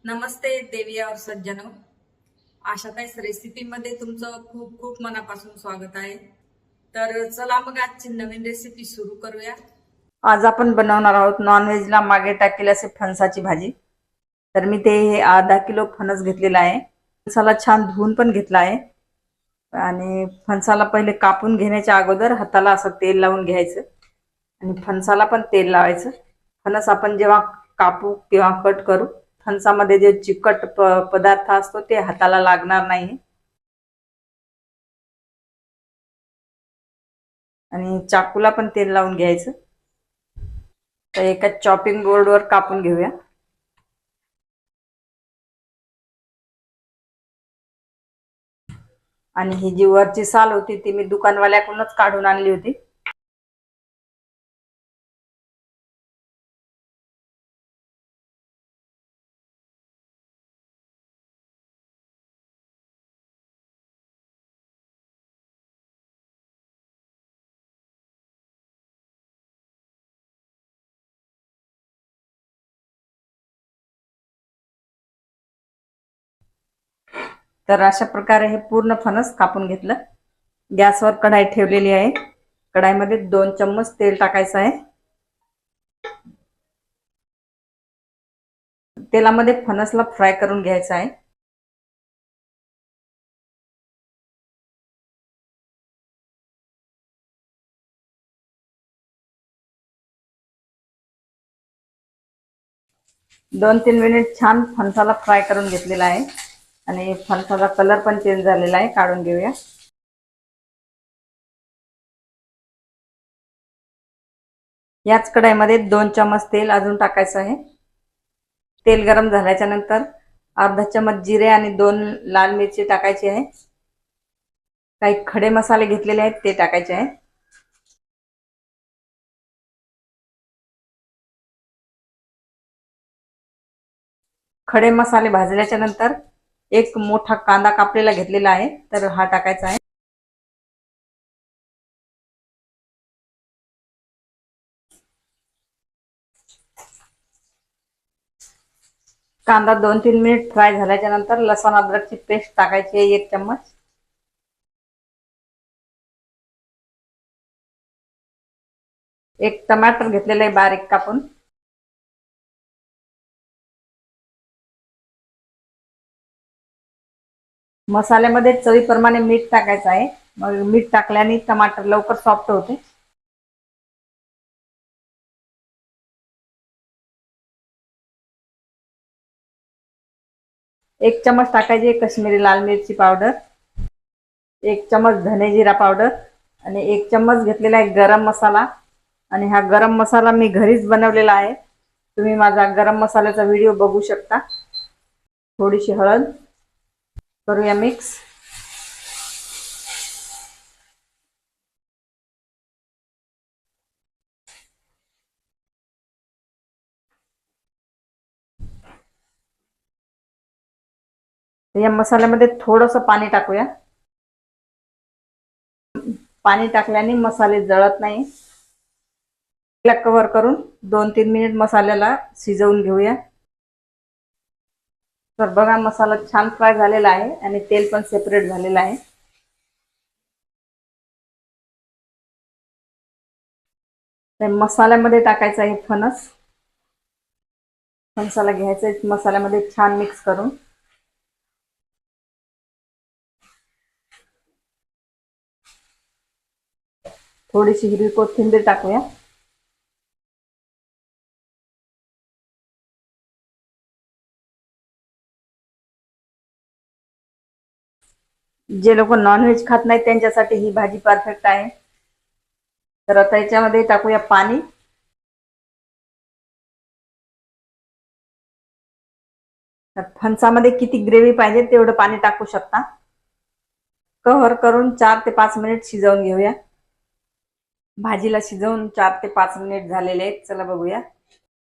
नमस्ते देवी और सज्जनों, आशाताईस रेसिपी मध्ये तुमचं खूप खूप मनापासून स्वागत आहे। तर चला मग आजची नवीन रेसिपी सुरू करूया। आज आपण बनवणार आहोत नॉनव्हेजला मागे टाकेल असे फणसाची भाजी। तर मी ते अर्धा किलो फणस घेतलेला आहे। फणसाला छान धुवून पण घेतला आहे आणि फणसाला पहिले कापून घेण्याच्या अगोदर हाताला असं तेल लावून घ्यायचं आणि फणसाला पण तेल लावायचं। फणस आपण जेव्हा कापू किंवा कट करू फणसामध्ये जे चिकट पदार्थ असतो ते हाताला लागणार नाही। आणि चाकूला पण तेल लावून घ्यायचं। तर एका चॉपिंग बोर्डवर कापून घेऊया। आणि ही जी वरची साल होती ती मी दुकानवाल्याकडूनच काढून आणली होती। तर अशा प्रकारे हे पूर्ण फणस कापून घेतलं। गॅसवर कढाई ठेवलेली आहे। कढाईमध्ये 2 चम्मच तेल टाकायचं आहे। तेलामध्ये फणसला फ्राय करून घ्यायचं आहे। दोन 3 मिनिट छान फणसाला फ्राय करून घेतलेला आहे आणि फणसाचा कलर पण चेंज झालेला आहे। काढून घेऊया। याच कढाईमध्ये 2 चम्मच तेल अजून टाकायचं आहे। तेल गरम झाल्याच्या नंतर अर्धा चम्मच जिरे आणि 2 लाल मिरची टाकायची आहे। काही खडे मसाले घेतलेले आहेत ते टाकायचे आहे। खडे मसाले भाजल्याच्या नंतर एक मोठा कांदा कापलेला घेतलेला आहे तर हा टाकायचा आहे। कांदा 2-3 मिनिट फ्राय झाल्याच्या नंतर लसूण अद्रकची पेस्ट टाकायची आहे 1 चम्मच। एक टमाटर घेतलेला आहे बारीक कापून। मसाल्यामध्ये चवीप्रमाणे मीठ टाकायचं आहे। मग मीठ टाकल्याने टमाटर लवकर सॉफ्ट होते। एक चम्मच टाकायची काश्मीरी लाल मिरची पावडर, 1 चम्मच धने जिरा पावडर आणि 1 चम्मच घेतलेला आहे गरम मसाला। आणि हा गरम मसाला मी घरीच बनवलेला आहे। तुम्ही माझा गरम मसाल्याचा व्हिडिओ बघू शकता। थोडीशी हळद करूया मिक्स। या मसाल्यामध्ये थोडंसं पाणी टाकूया। पाणी टाकल्याने मसाले जळत नाही। कव्हर करून 2-3 मिनिट मसाल्याला शिजवून घेऊया। तर बघा मसाला छान फ्राय झालेला आहे आणि तेल पण सेपरेट झालेलं आहे। तर मसाल्यामध्ये टाकायचं आहे फणस। फणसाला घ्यायचं आहे मसाल्यामध्ये छान मिक्स करून। थोडीशी हिरवी कोथिंबीर टाकूया। जे लोक नॉनव्हेज खात नाहीत त्यांच्यासाठी ही भाजी परफेक्ट आहे। तर आता याच्यामध्ये टाकूया पाणी। फणसामध्ये किती ग्रेव्ही पाहिजे तेवढं पाणी टाकू शकता। कव्हर करून 4 ते 5 मिनिट शिजवून घेऊया। भाजीला शिजवून 4 ते 5 मिनिट झालेले आहेत। चला बघूया।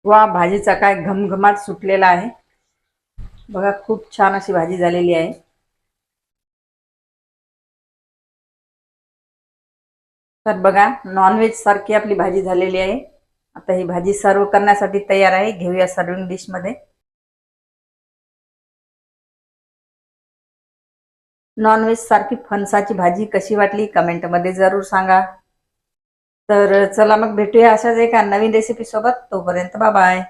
वा, भाजीचा काय घमघमाट सुटलेला आहे। बघा खूप छान अशी भाजी झालेली आहे। तर बघा नॉनव्हेज सारखी आपली भाजी झालेली आहे। आता ही भाजी सर्व करण्यासाठी तयार आहे। घेऊया सर्विंग डिश मध्ये। नॉनव्हेज सारखी फणसाची भाजी कशी वाटली कमेंटमध्ये जरूर सांगा. तर चला मग भेटूया अशाच एका नवीन रेसिपी सोबत. तोपर्यंत बाय बाय.